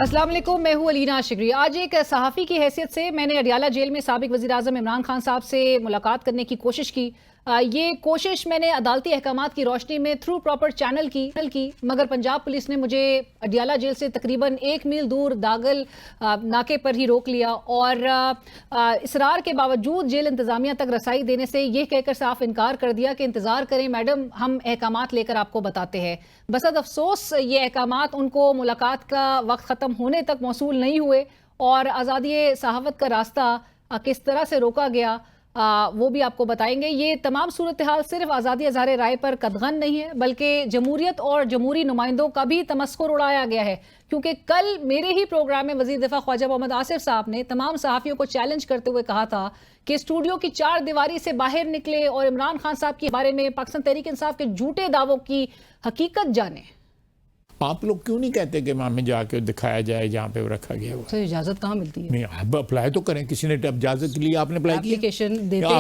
السلام علیکم، میں ہوں علینا عاشقری۔ آج ایک صحافی کی حیثیت سے میں نے اڈیالہ جیل میں سابق وزیر اعظم عمران خان صاحب سے ملاقات کرنے کی کوشش کی۔ یہ کوشش میں نے عدالتی احکامات کی روشنی میں تھرو پراپر چینل کی، مگر پنجاب پولیس نے مجھے اڈیالہ جیل سے تقریباً 1 میل دور داگل ناکے پر ہی روک لیا اور اصرار کے باوجود جیل انتظامیہ تک رسائی دینے سے یہ کہہ کر صاف انکار کر دیا کہ انتظار کریں میڈم، ہم احکامات لے کر آپ کو بتاتے ہیں۔ بسد افسوس یہ احکامات ان کو ملاقات کا وقت ختم ہونے تک موصول نہیں ہوئے اور آزادی صحافت کا راستہ کس طرح سے روکا گیا وہ بھی آپ کو بتائیں گے۔ یہ تمام صورتحال صرف آزادی اظہار رائے پر قدغن نہیں ہے بلکہ جمہوریت اور جمہوری نمائندوں کا بھی تمسخر اڑایا گیا ہے، کیونکہ کل میرے ہی پروگرام میں وزیر دفاع خواجہ محمد آصف صاحب نے تمام صحافیوں کو چیلنج کرتے ہوئے کہا تھا کہ اسٹوڈیو کی 4 دیواری سے باہر نکلے اور عمران خان صاحب کے بارے میں پاکستان تحریک انصاف کے جھوٹے دعووں کی حقیقت جانیں۔ آپ لوگ کیوں نہیں کہتے کہ ہمیں جا کے دکھایا جائے جہاں پہ وہ رکھا گیا ہوا؟ سر اجازت کہاں ملتی ہے؟ نہیں، آپ اپلائی تو کریں، کسی نے اجازت لی، آپ نے اپلائی کی؟ اپلیکیشن دیتے ہیں،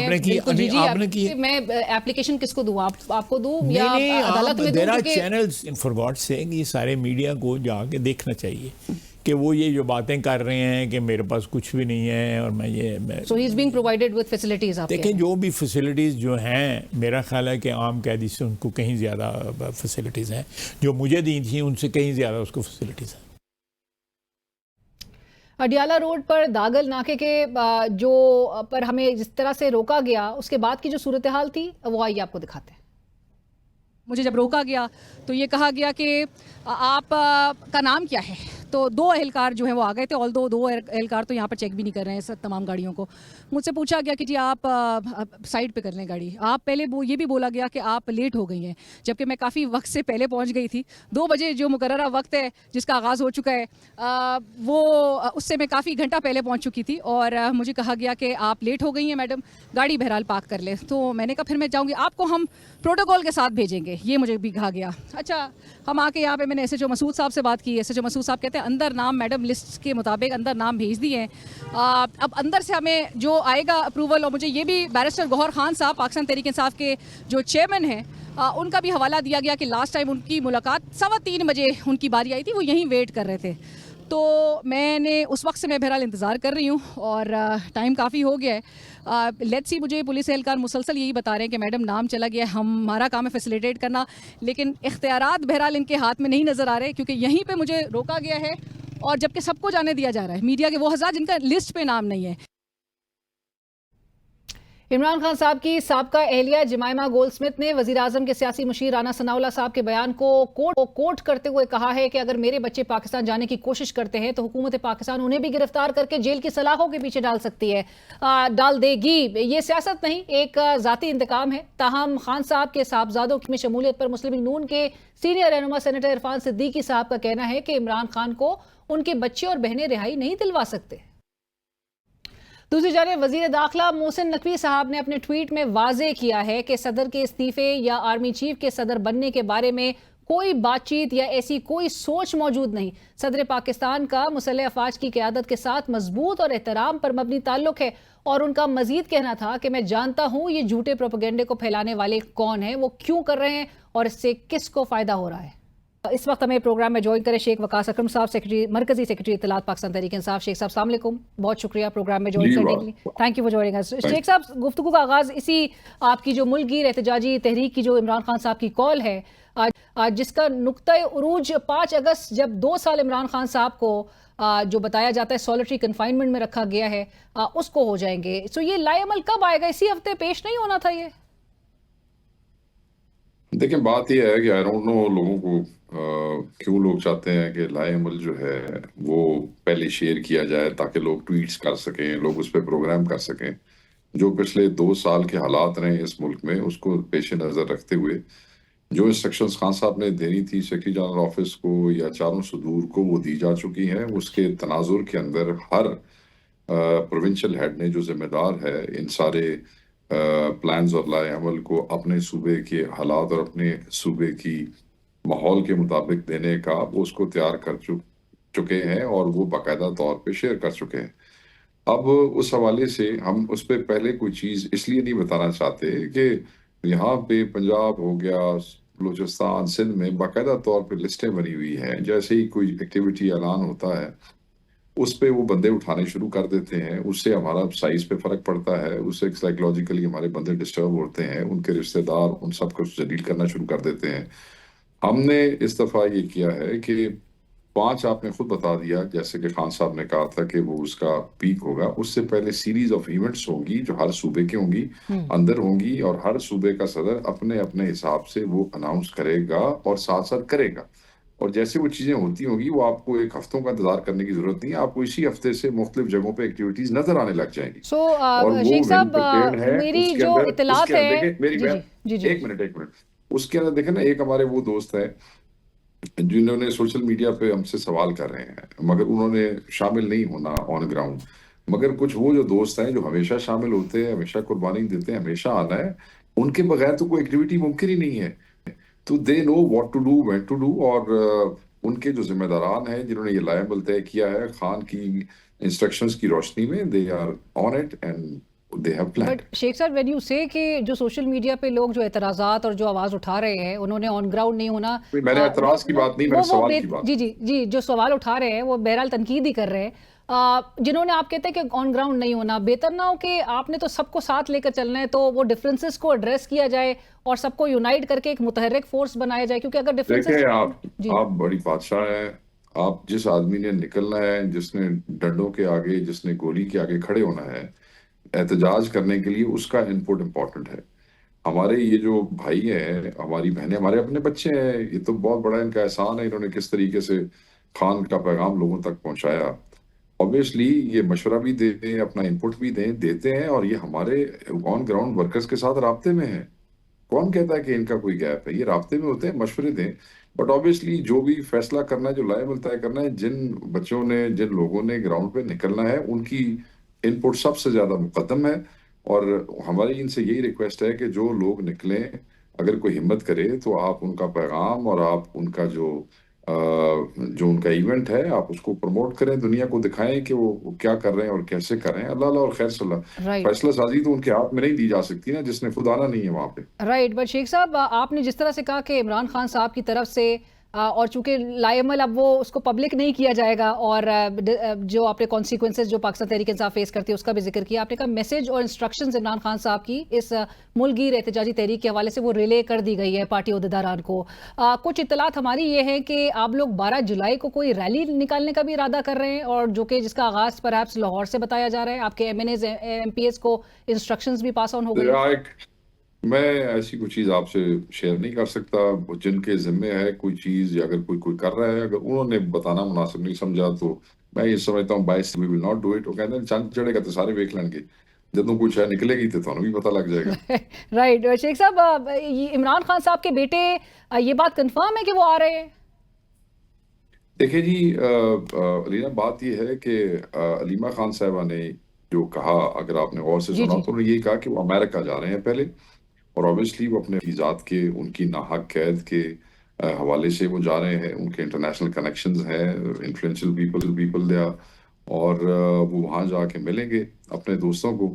آپ نے کی؟ میں اپلیکیشن کس کو دوں؟ آپ کو دوں یا عدالت میں دوں؟ There are channels for God sake, یہ سارے میڈیا کو جا کے دیکھنا چاہیے کہ وہ یہ جو باتیں کر رہے ہیں کہ میرے پاس کچھ بھی نہیں ہے اور میں یہ So he is being provided with facilities. دیکھیں جو بھی فیسلٹیز جو ہیں، میرا خیال ہے کہ عام قیدی سے ان کو کہیں زیادہ فیسلٹیز ہیں، جو مجھے دی تھیں ان سے کہیں زیادہ اس کو فیسلٹیز ہیں۔ اڈیالہ روڈ پر داگل ناکے کے جو پر ہمیں جس طرح سے روکا گیا اس کے بعد کی جو صورتحال تھی وہ آئیے آپ کو دکھاتے ہیں۔ مجھے جب روکا گیا تو یہ کہا گیا کہ آپ کا نام کیا ہے، تو 2 اہلکار جو ہیں وہ آ گئے تھے، اور 2 اہلکار تو یہاں پر چیک بھی نہیں کر رہے ہیں تمام گاڑیوں کو۔ مجھ سے پوچھا گیا کہ جی آپ سائڈ پہ کر لیں گاڑی، آپ پہلے یہ بھی بولا گیا کہ آپ لیٹ ہو گئی ہیں، جبکہ میں کافی وقت سے پہلے پہنچ گئی تھی۔ 2 بجے جو مقررہ وقت ہے جس کا آغاز ہو چکا ہے وہ اس سے میں کافی گھنٹہ پہلے پہنچ چکی تھی، اور مجھے کہا گیا کہ آپ لیٹ ہو گئی ہیں میڈم، گاڑی بہرحال پارک کر لیں۔ تو میں نے کہا پھر میں جاؤں گی، آپ کو ہم پروٹوکول کے ساتھ بھیجیں گے، یہ مجھے بھی کہا گیا۔ اچھا، ہم آ کے یہاں پہ میں نے ایس ایچ او مسعود صاحب سے بات کی۔ ایس ایچ او مسعود صاحب کہتے ہیں اندر نام میڈم لسٹ کے مطابق اندر نام بھیج دیے ہیں، اب اندر سے ہمیں جو آئے گا اپروول۔ اور مجھے یہ بھی بیرسٹر گوہر خان صاحب پاکستان تحریک انصاف کے جو چیئرمین ہیں ان کا بھی حوالہ دیا گیا کہ لاسٹ ٹائم ان کی ملاقات 3:15 بجے ان کی باری آئی تھی، وہ یہیں ویٹ کر رہے تھے۔ تو میں نے اس وقت سے میں بہرحال انتظار کر رہی ہوں اور ٹائم کافی ہو گیا ہے۔ لیٹس سی، مجھے پولیس اہلکار مسلسل یہی بتا رہے ہیں کہ میڈم نام چلا گیا ہے، ہمارا کام ہے فیسیلیٹیٹ کرنا، لیکن اختیارات بہرحال ان کے ہاتھ میں نہیں نظر آ رہے، کیونکہ یہیں پہ مجھے روکا گیا ہے اور جبکہ سب کو جانے دیا جا رہا ہے، میڈیا کے وہ حضرات جن کا لسٹ پہ نام نہیں ہے۔ عمران خان صاحب کی سابقہ اہلیہ جمائمہ گولڈ سمتھ نے وزیر اعظم کے سیاسی مشیر رانا ثناء اللہ صاحب کے بیان کو کوٹ کرتے ہوئے کہا ہے کہ اگر میرے بچے پاکستان جانے کی کوشش کرتے ہیں تو حکومت پاکستان انہیں بھی گرفتار کر کے جیل کی سلاخوں کے پیچھے ڈال دے گی۔ یہ سیاست نہیں، ایک ذاتی انتقام ہے۔ تاہم خان صاحب کے صاحبزادوں میں شمولیت پر مسلم لیگ نون کے سینئر رہنما سینیٹر عرفان صدیقی صاحب کا کہنا ہے کہ عمران خان کو ان کے بچے اور بہنیں رہائی نہیں دلوا سکتے۔ دوسری جانب وزیر داخلہ محسن نقوی صاحب نے اپنے ٹویٹ میں واضح کیا ہے کہ صدر کے استعفے یا آرمی چیف کے صدر بننے کے بارے میں کوئی بات چیت یا ایسی کوئی سوچ موجود نہیں۔ صدر پاکستان کا مسلح افواج کی قیادت کے ساتھ مضبوط اور احترام پر مبنی تعلق ہے، اور ان کا مزید کہنا تھا کہ میں جانتا ہوں یہ جھوٹے پروپیگنڈے کو پھیلانے والے کون ہیں، وہ کیوں کر رہے ہیں اور اس سے کس کو فائدہ ہو رہا ہے۔ اس وقت ہمیں پروگرام میں جوائن کرے شیخ وقاص اکرم صاحب، مرکزی سیکرٹری اطلاعات پاکستان تحریک انصاف۔ شیخ صاحب السلام علیکم، بہت شکریہ پروگرام میں جوائن کرنے کے لیے، تھینک یو فار جوائننگ اس۔ شیخ صاحب، گفتگو کا آغاز اسی آپ کی جو ملک گیر احتجاجی تحریک کی جو عمران خان صاحب کی کال ہے، جس کا نقطہ عروج 5 اگست جب 2 سال عمران خان صاحب کو جو بتایا جاتا ہے سولٹری کنفائنمنٹ میں رکھا گیا ہے، اس کو ہو جائیں گے۔ سو یہ لائے عمل کب آئے گا؟ اسی ہفتے پیش نہیں ہونا تھا یہ؟ دیکھیں، بات یہ ہے کہ آئی ڈونٹ نو لوگوں کو کیوں لوگ چاہتے ہیں کہ لائے عمل جو ہے وہ پہلے شیئر کیا جائے تاکہ لوگ ٹویٹس کر سکیں، لوگ اس پہ پروگرام کر سکیں۔ جو پچھلے 2 سال کے حالات رہے اس ملک میں، اس کو پیش نظر رکھتے ہوئے جو انسٹرکشنز خان صاحب نے دینی تھی سیکرٹری جنرل آفس کو یا چاروں صدور کو، وہ دی جا چکی ہیں۔ اس کے تناظر کے اندر ہر پروونشل ہیڈ نے جو ذمہ دار ہے ان سارے پلانز اور لائے عمل کو اپنے صوبے کے حالات اور اپنے صوبے کی ماحول کے مطابق دینے کا، وہ اس کو تیار کر چکے ہیں اور وہ باقاعدہ طور پہ شیئر کر چکے ہیں۔ اب اس حوالے سے ہم اس پہ پہلے کوئی چیز اس لیے نہیں بتانا چاہتے کہ یہاں پہ پنجاب ہو گیا، بلوچستان سندھ میں باقاعدہ طور پہ لسٹیں بنی ہوئی ہیں، جیسے ہی کوئی ایکٹیویٹی اعلان ہوتا ہے اس پہ وہ بندے اٹھانے شروع کر دیتے ہیں، اس سے ہمارا سائز پہ فرق پڑتا ہے، اس سے سائیکولوجیکلی ہمارے بندے ڈسٹرب ہوتے ہیں، ان کے رشتہ دار ان سب کو ذلیل کرنا شروع کر دیتے ہیں۔ ہم نے اس دفعہ یہ کیا ہے کہ 5 آپ نے خود بتا دیا، جیسے کہ خان صاحب نے کہا تھا کہ وہ اس کا پیک ہوگا، اس سے پہلے سیریز آف ایونٹس ہوں گی جو ہر صوبے کے ہوں گی، اندر ہوں گی، اور ہر صوبے کا صدر اپنے اپنے حساب سے وہ اناؤنس کرے گا اور ساتھ ساتھ کرے گا، اور جیسے وہ چیزیں ہوتی ہوں گی وہ آپ کو ایک ہفتوں کا انتظار کرنے کی ضرورت نہیں ہے، آپ کو اسی ہفتے سے مختلف جگہوں پہ ایکٹیویٹیز نظر آنے لگ جائیں گی، اور وہ شیخ ویل صاحب پریپیئرڈ ہے۔ میری اس کے جو اندر اطلاعات ہے، دیکھیں میری جی بات، جی جی ایک منٹ اس کے اندر دیکھیں نا، ایک ہمارے وہ دوست ہیں جنہوں نے سوشل میڈیا پہ ہم سے سوال کر رہے ہیں مگر انہوں نے شامل نہیں ہونا آن گراؤنڈ، مگر کچھ وہ جو دوست ہیں جو ہمیشہ شامل ہوتے ہیں، ہمیشہ قربانی دیتے ہیں، ہمیشہ آنا ہے، ان کے بغیر تو کوئی ایکٹیویٹی ممکن ہی نہیں ہے، تو they know what to do when to do, اور ان کے جو ذمہ داران ہیں جنہوں نے یہ لائبل طے کیا ہے خان کی انسٹرکشنز کی روشنی میں، they are on it and they have planned. But Sheikh صاحب وین یو سے کہ جو سوشل میڈیا پہ لوگ جو اعتراضات اور جو آواز اٹھا رہے ہیں انہوں نے آن گراؤنڈ نہیں ہونا، میں نے اعتراض کی بات نہیں، میں نے سوال کی بات، جی جی جی جو سوال اٹھا رہے ہیں وہ بہرحال تنقید ہی کر رہے ہیں، جنہوں نے آپ کہتے ہیں کہ آن گراؤنڈ نہیں ہونا، بہتر نہ ہو کہ آپ نے تو سب کو ساتھ لے کر چلنا ہے تو وہ ڈفرینسز کو ایڈریس کیا جائے اور سب کو یونائٹ کر کے ایک متحرک فورس بنایا جائے، کیونکہ اگر ڈفرینسز دیکھیں آپ بڑی بادشاہ ہیں، آپ جس آدمی نے نکلنا ہے، جس نے ڈنڈوں کے آگے، جس نے گولی کے آگے کھڑے ہونا ہے احتجاج کرنے کے لیے، اس کا انپٹ امپورٹنٹ ہے۔ ہمارے یہ جو بھائی ہیں، ہماری بہنیں، ہمارے اپنے بچے ہیں، یہ تو بہت بڑا ان کا احسان ہے، انہوں نے کس طریقے سے خان کا پیغام لوگوں تک پہنچایا۔ اوبیسلی یہ مشورہ بھی دیں، اپنا انپٹ بھی دیتے ہیں، اور یہ ہمارے آن گراؤنڈ ورکرز کے ساتھ رابطے میں ہیں۔ کون کہتا ہے کہ ان کا کوئی گیپ ہے؟ یہ رابطے میں ہوتے ہیں، مشورے دیں، بٹ اوبیسلی جو بھی فیصلہ کرنا ہے، جو لائبل طے کرنا ہے، جن بچوں نے، جن لوگوں نے گراؤنڈ پہ نکلنا ہے، ان کی ان پٹ سب سے زیادہ مقدم ہے، اور ہماری ان سے یہی ریکویسٹ ہے کہ جو لوگ نکلیں، اگر کوئی ہمت کرے تو آپ ان کا پیغام اور آپ ان کا جو ان کا ایونٹ ہے، آپ اس کو پروموٹ کریں، دنیا کو دکھائیں کہ وہ کیا کر رہے ہیں اور کیسے کر رہے ہیں۔ اللہ اور خیر صلی اللہ، رائٹ فیصلہ سازی تو ان کے ہاتھ میں نہیں دی جا سکتی نا، جس نے خود آنا نہیں ہے وہاں پہ۔ رائٹ، بٹ شیخ صاحب آپ نے جس طرح سے کہا کہ عمران خان صاحب کی طرف سے اور چونکہ لائے عمل اب وہ اس کو پبلک نہیں کیا جائے گا، اور جو آپ نے کانسیکوینسز جو پاکستان تحریک انصاف فیس کرتی ہے اس کا بھی ذکر کیا، آپ نے کہا میسج اور انسٹرکشنز عمران خان صاحب کی اس ملک گیر احتجاجی تحریک کے حوالے سے وہ ریلے کر دی گئی ہے پارٹی عہدیداران کو۔ کچھ اطلاعات ہماری یہ ہیں کہ آپ لوگ 12 جولائی کو کوئی ریلی نکالنے کا بھی ارادہ کر رہے ہیں، اور جو کہ جس کا آغاز پرہیپس لاہور سے بتایا جا رہا ہے، آپ کے M N As M P As کو انسٹرکشنز بھی پاس آن ہو گئی۔ میں ایسی کوئی چیز آپ سے شیئر نہیں کر سکتا، جن کے ذمے ہے کوئی چیز، یا اگر کوئی کر رہا ہے، اگر انہوں نے بتانا مناسب نہیں سمجھا تو میں یہ سمجھتا ہوں by we will not do it. وہ کہتے ہیں چند چڑھے گا تو سارے ویکھ لیں گے، جدوں کوئی شاید نکلے گی تو تھانوں بھی پتہ لگ جائے گا۔ رائٹ، شیخ صاحب عمران خان صاحب کے بیٹے یہ بات کنفرم ہے کہ وہ آ رہے ہیں؟ دیکھیں جی علینا، بات یہ ہے کہ علیمہ خان صاحبہ نے جو کہا، اگر آپ نے غور سے سنا تو انہوں نے یہی کہا کہ وہ امریکہ جا رہے ہیں پہلے، اور اوبیسلی وہ اپنے ذات کے، ان کی ناحق قید کے حوالے سے وہ جا رہے ہیں، ان کے انٹرنیشنل کنیکشنز ہیں، انفلوئنشل پیپل دیا، اور وہ وہاں جا کے ملیں گے اپنے دوستوں کو،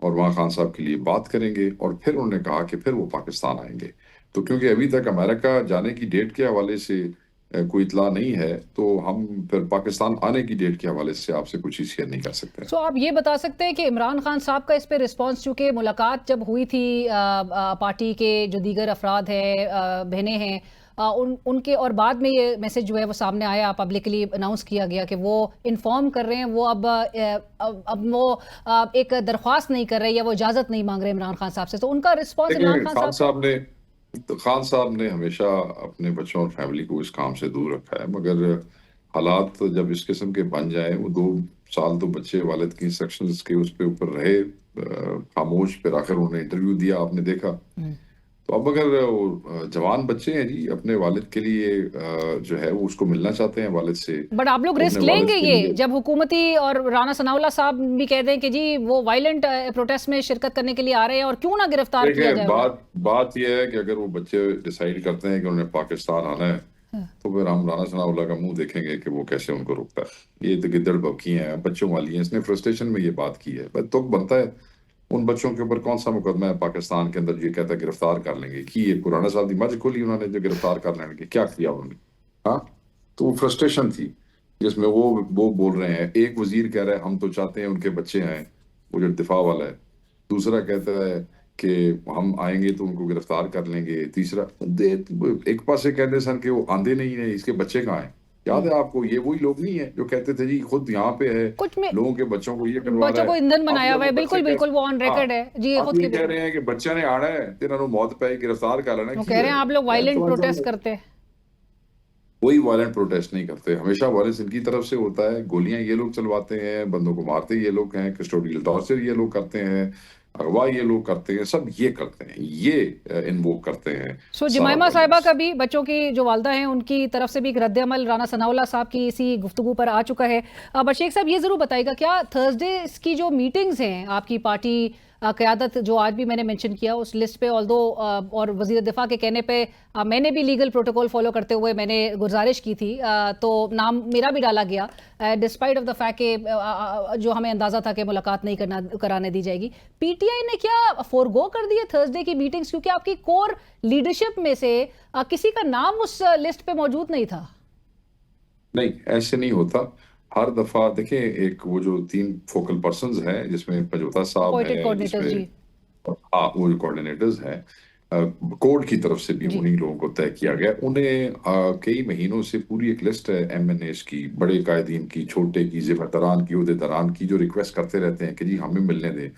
اور وہاں خان صاحب کے لیے بات کریں گے، اور پھر انہوں نے کہا کہ پھر وہ پاکستان آئیں گے۔ تو کیونکہ ابھی تک امریکہ جانے کی ڈیٹ کے حوالے سے کوئی اطلاع نہیں ہے، تو ہم پھر پاکستان آنے کی ڈیٹ کے حوالے سے آپ سے کچھ چیز شیئر نہیں کر سکتے۔ سو آپ یہ بتا سکتے ہیں کہ عمران خان صاحب کا اس پہ رسپانس، چونکہ ملاقات جب ہوئی تھی پارٹی کے جو دیگر افراد ہیں، بہنیں ہیں، ان کے، اور بعد میں یہ میسج جو ہے وہ سامنے آیا، پبلکلی اناؤنس کیا گیا کہ وہ انفارم کر رہے ہیں، وہ اب وہ ایک درخواست نہیں کر رہے یا وہ اجازت نہیں مانگ رہے عمران خان صاحب سے، تو ان کا رسپانس عمران خان صاحب نے ہمیشہ اپنے بچوں اور فیملی کو اس کام سے دور رکھا ہے، مگر حالات جب اس قسم کے بن جائیں، وہ 2 سال تو بچے والد کی انسٹرکشنز کے اس پہ اوپر رہے خاموش، پھر آخر انہوں نے انٹرویو دیا، آپ نے دیکھا۔ تو اب اگر جوان بچے ہیں جی، اپنے والد کے لیے جو ہے وہ اس کو ملنا چاہتے ہیں والد سے، بٹ آپ لوگ رسک لیں گے یہ جب حکومتی اور رانا ثناء اللہ صاحب بھی کہہ دیں کہ جی وہ وائلنٹ پروٹیسٹ میں شرکت کرنے کے لیے آ رہے ہیں، اور کیوں نہ گرفتار کیا جائے؟ بات یہ ہے کہ اگر وہ بچے ڈیسائیڈ کرتے ہیں کہ انہوں نے پاکستان آنا ہے، تو پھر ہم رانا ثناء اللہ کا منہ دیکھیں گے کہ وہ کیسے ان کو روکتا ہے۔ یہ تو گدڑ بکی ہیں، بچوں والی ہیں، اس نے فرسٹریشن میں یہ بات کی ہے، تو بنتا ہے ان بچوں کے اوپر کون سا مقدمہ ہے پاکستان کے اندر یہ کہتا ہے گرفتار کر لیں گے؟ کی یہ قرآن صاحب کی مجھ کھولی انہوں نے جو گرفتار کر لیں گے، کیا کیا انہوں نے؟ ہاں، تو وہ فرسٹریشن تھی جس میں وہ بول رہے ہیں. ایک وزیر کہہ رہا ہے ہم تو چاہتے ہیں ان کے بچے آئیں، وہ جو دفاع والا ہے. دوسرا کہتا ہے کہ ہم آئیں گے تو ان کو گرفتار کر لیں گے. تیسرا ایک پاسے کہتے سن کہ وہ آندے نہیں ہیں، اس کے بچے کہاں ہیں؟ یاد ہے آپ کو؟ یہ وہی لوگ نہیں ہیں جو کہتے تھے جی خود یہاں پہ ہے، کچھ میں لوگوں کے بچوں کو یہ کروا بچوں رہا کو ہے. ایندھن اب بنایا جب ہوا وہ ہے، بچے بالکل بالکل وہ آن ہاں ریکارڈ ہے جی، اب خود یہ کے کہہ رہے ہیں کہ بچہ نے آنا ہے تیرا نو موت پہ گرفتار کر لینا وہ کی کہہ رہے ہیں ہوئے آپ لوگ وائلنٹ تو پروٹیسٹ کرتے ہیں. کوئی وائلنٹ پروٹیسٹ نہیں کرتے. ہمیشہ وائلنس ان کی طرف سے ہوتا ہے. گولیاں یہ لوگ چلواتے ہیں، بندوں کو مارتے یہ لوگ ہیں، کسٹوڈیل ٹارچر یہ لوگ کرتے ہیں، اغوا یہ لوگ کرتے ہیں، سب یہ کرتے ہیں، یہ انووک کرتے ہیں سو سارا جمائمہ صاحبہ وائلنس. کا بھی بچوں کی جو والدہ ہیں ان کی طرف سے بھی ایک رد عمل رانا ثناء اللہ صاحب کی اسی گفتگو پر آ چکا ہے. بٹ شیخ صاحب یہ ضرور بتائیے گا کیا تھرسڈے کی جو میٹنگز ہیں آپ کی پارٹی قیادت جو آج بھی میں نے منشن کیا اس لسٹ پہ آلدو اور وزیر دفاع کے کہنے پہ میں نے بھی لیگل پروٹوکول فالو کرتے ہوئے میں نے گزارش کی تھی تو نام میرا بھی ڈالا گیا ڈسپائٹ آف دا فیکٹ کہ جو ہمیں اندازہ تھا کہ ملاقات نہیں کرانے دی جائے گی. پی ٹی آئی نے کیا فورگو کر دی ہے تھرسڈے کی میٹنگز کیونکہ آپ کی کور لیڈرشپ میں سے کسی کا نام اس لسٹ پہ موجود نہیں تھا؟ نہیں، ایسے نہیں ہوتا. ہر دفعہ دیکھیں ایک وہ جو 3 فوکل پرسنز ہیں جس میں پجوتا صاحب اپوائنٹڈ ہیں، جس کوآرڈینیٹرز میں جی وہ جو کوآرڈینیٹرز ہیں کوڈ کی طرف سے بھی جی انہی لوگوں کو طے کیا گیا. انہیں کئی مہینوں سے پوری ایک لسٹ ہے ایم این ایز کی، بڑے قائدین کی، چھوٹے کی، ذمہ کی، عہدیداران کی، جو ریکویسٹ کرتے رہتے ہیں کہ جی ہمیں ملنے دیں.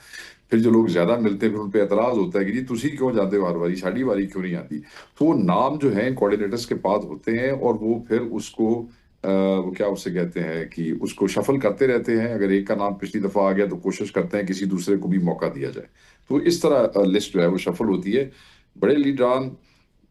پھر جو لوگ زیادہ ملتے ہیں پھر ان پہ اعتراض ہوتا ہے کہ جی تسی کیوں جاتے ہو ہر باری، ساڑی باری کیوں نہیں آتی. تو وہ نام جو ہیں کوآرڈینیٹرز کے پاس ہوتے ہیں اور وہ پھر اس کو وہ کیا اسے کہتے ہیں کہ اس کو شفل کرتے رہتے ہیں. اگر ایک کا نام پچھلی دفعہ آ گیا تو کوشش کرتے ہیں کسی دوسرے کو بھی موقع دیا جائے. تو اس طرح لسٹ جو ہے وہ شفل ہوتی ہے. بڑے لیڈران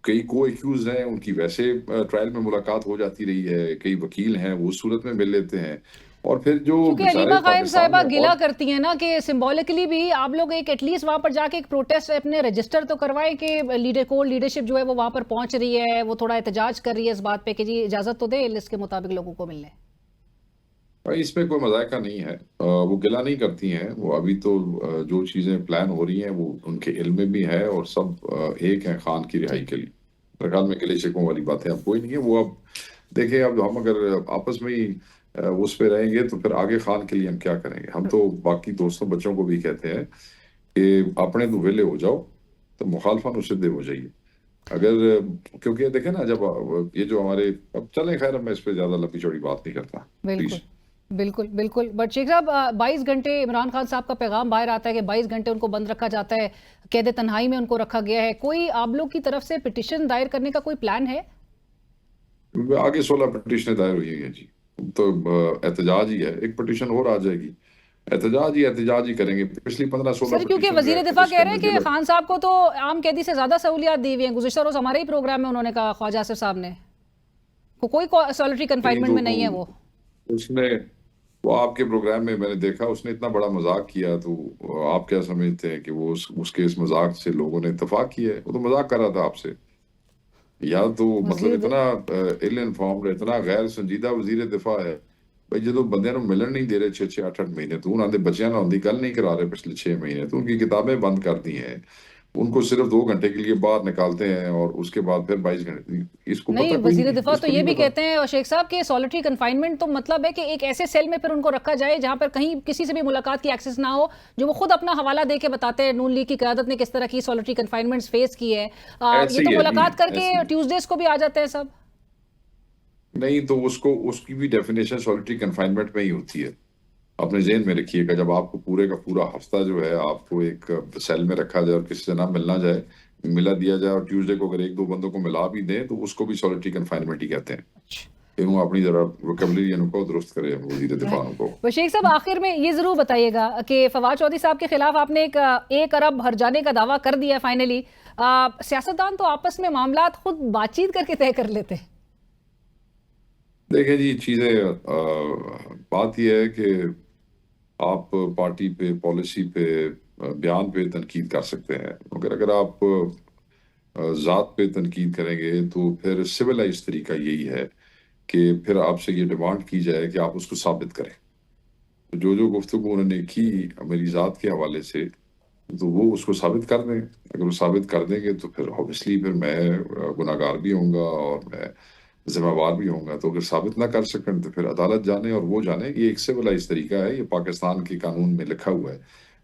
کئی کو ایکیوز ہیں، ان کی ویسے ٹرائل میں ملاقات ہو جاتی رہی ہے، کئی وکیل ہیں وہ اس صورت میں مل لیتے ہیں. اور پھر جو کیونکہ بیچارے علیمہ قائم پاکستان صاحبہ میں گلا اور کرتی ہیں نا کہ سمبولکلی بھی آپ لوگ ایک ایٹ لیسٹ وہاں پر جا کے ایک پروٹیسٹ اپنے رجسٹر تو کروائیں کہ لیڈرشپ جو ہے وہ وہاں پر پہنچ رہی ہے، وہ تھوڑا احتجاج کر رہی ہے اس بات پہ کہ جی اجازت تو دے لسٹ کے مطابق لوگوں کو ملنے. اس میں کوئی مذائقہ نہیں ہے. وہ گلا نہیں کرتی ہیں. وہ ابھی تو جو چیزیں پلان ہو رہی ہیں وہ ان کے علم میں بھی ہے اور سب ایک ہیں خان کی رہائی کے لیے. میرے خیال میں گلے شکوں والی باتیں اب کوئی نہیں ہے. وہ اب دیکھیں اب ہم اگر آپس میں ہی اس پہ رہیں گے تو پھر آگے خان کے لیے ہم کیا کریں گے. ہم تو باقی دوستوں بچوں کو بھی کہتے ہیں کہ اپنے تو ویلے ہو جاؤ تو مخالفان اس سے دے ہو جائیے. اگر کیونکہ دیکھیں نا جب یہ جو ہمارے اب چلیں خیر میں اس پہ زیادہ لمبی چوڑی بات نہیں کرتا بالکل پلیز. بالکل بالکل. بٹ شیخ صاحب 22 گھنٹے عمران خان صاحب کا پیغام باہر آتا ہے کہ 22 گھنٹے ان کو بند رکھا جاتا ہے، قید تنہائی میں ان کو رکھا گیا ہے. کوئی آپ لوگ کی طرف سے پٹیشن دائر کرنے کا کوئی پلان ہے؟ آگے 16 پٹیشنیں دائر ہوئی ہیں جی. تو احتجاج ہی ہے. ایک پٹیشن اور آ جائے گی. احتجاج ہی کریں گے. پچھلی 15-16 سر کیونکہ پٹیشن وزیر دفاع کہہ رہے ہیں کہ خان صاحب کو تو عام قیدی سے زیادہ سہولیات دی ہوئی ہیں. گزشتہ روز ہمارے ہی پروگرام میں انہوں نے کہا خواجہ آصف صاحب نے کوئی سولٹری کنفائنمنٹ میں نہیں ہے. اس نے وہ آپ کے پروگرام میں نے دیکھا اس نے اتنا بڑا مذاق کیا. تو آپ کیا سمجھتے ہیں کہ وہ اس کے اس مذاق سے لوگوں نے اتفاق کیا ہے؟ وہ تو مذاق کر رہا تھا آپ سے. یا تو مطلب اتنا ایل انفارمڈ، اتنا غیر سنجیدہ وزیر دفاع ہے. بھائی جدو بندے نو ملن نہیں دے رہے 6-8 مہینے تو انہوں نے بچیاں نہ ہوندی گل نہیں کرا رہے پچھلے 6 مہینے تو ان کی کتابیں بند کر دی ہیں. ان کو صرف 2 گھنٹے کے لیے باہر نکالتے ہیں اور اس کے بعد پھر 22 گھنٹے. اس کو نہیں پتہ کوئی وزیر نہیں. دفاع تو یہ بھی کہتے ہیں اور شیخ صاحب کہ سولٹری کنفائنمنٹ تو مطلب ہے کہ ایک ایسے سیل میں پھر ان کو رکھا جائے جہاں پر کہیں کسی سے بھی ملاقات کی ایکسس نہ ہو، جو وہ خود اپنا حوالہ دے کے بتاتے ہیں نون لیگ کی قیادت نے کس طرح کی سولٹری کنفائنمنٹس فیس کی ہے. یہ تو ملاقات کر کے ٹیوزڈیز کو بھی آ جاتے ہیں سب. نہیں تو اس کی بھی ڈیفینیشن سولٹری کنفائنمنٹ میں ہی ہوتی ہے. اپنے ذہن میں رکھیے گا جب آپ کو پورے کا پورا ہفتہ جو ہے آپ کو ایک سیل میں رکھا جائے اور کسی سے نہ ملنا جائے، ملا دیا جائے اور ٹیوزڈے کو اگر 1-2 بندوں کو ملا بھی دیں تو اس کو بھی سولٹری کنفائنمنٹ ہی کہتے ہیں. انہوں اپنی ذرا وکیبلری کو درست کرے وزیر دفاع کو. شیخ صاحب آخر میں یہ ضرور بتائیے گا کہ فواد چودھری صاحب کے خلاف آپ نے 1 ارب ہر جانے کا دعویٰ کر دیا فائنلی. سیاستدان تو آپس میں معاملات خود بات چیت کر کے طے کر لیتے. دیکھیں جی چیزیں بات یہ ہے کہ آپ پارٹی پہ، پالیسی پہ، بیان پہ تنقید کر سکتے ہیں، مگر اگر آپ ذات پہ تنقید کریں گے تو پھر سویلائز طریقہ یہی ہے کہ پھر آپ سے یہ ڈیمانڈ کی جائے کہ آپ اس کو ثابت کریں. جو گفتگو انہوں نے کی میری ذات کے حوالے سے تو وہ اس کو ثابت کر دیں. اگر وہ ثابت کر دیں گے تو پھر obviously پھر میں گناہگار بھی ہوں گا اور میں ذمہ وار بھی ہوں گا. تو اگر ثابت نہ کر سکیں تو پھر عدالت جانے اور وہ جانے. یہ ایک سویلائز طریقہ ہے, یہ پاکستان کے قانون میں لکھا ہوا ہے.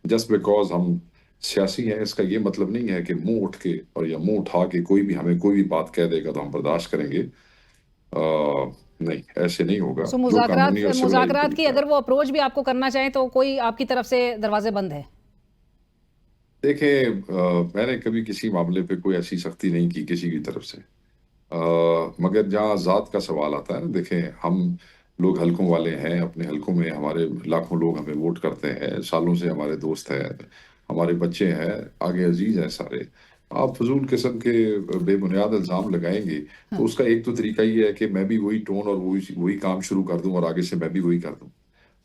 جسٹ بیکاز ہم سیاسی ہیں اس کا یہ مطلب نہیں ہے کہ منہ اٹھ کے اور یا منہ اٹھا کے کوئی بھی ہمیں کوئی بھی بات کہہ دے گا تو ہم برداشت کریں گے. نہیں, ایسے نہیں ہوگا. سو جو قانونی اور مذاکرات کی طریقہ اگر وہ اپروچ بھی آپ کو کرنا چاہیں تو کوئی آپ کی طرف سے دروازے بند ہے؟ دیکھیں, میں نے کبھی کسی معاملے پہ کوئی ایسی سختی نہیں کی کسی کی طرف سے. مگر جہاں ذات کا سوال آتا ہے نا, دیکھیں ہم لوگ حلقوں والے ہیں, اپنے حلقوں میں ہمارے لاکھوں لوگ ہمیں ووٹ کرتے ہیں, سالوں سے ہمارے دوست ہیں, ہمارے بچے ہیں, آگے عزیز ہیں سارے. آپ فضول قسم کے بے بنیاد الزام لگائیں گے تو اس کا ایک تو طریقہ یہ ہے کہ میں بھی وہی ٹون اور وہی کام شروع کر دوں اور آگے سے میں بھی وہی کر دوں.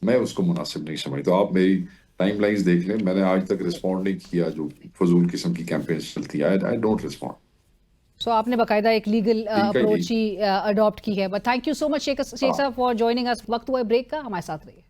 میں اس کو مناسب نہیں سمجھتا. آپ میری ٹائم لائنز دیکھ لیں, میں نے آج تک رسپونڈ نہیں کیا جو فضول قسم کی کیمپینز چلتی ہیں. I don't respond. سو آپ نے باقاعدہ ایک لیگل اپروچ ہی اڈاپٹ کی ہے. بٹ تھینک یو سو مچ شیخ صاحب فار جوائننگ اس. وقت ہوا ہے بریک کا, ہمارے ساتھ رہیے.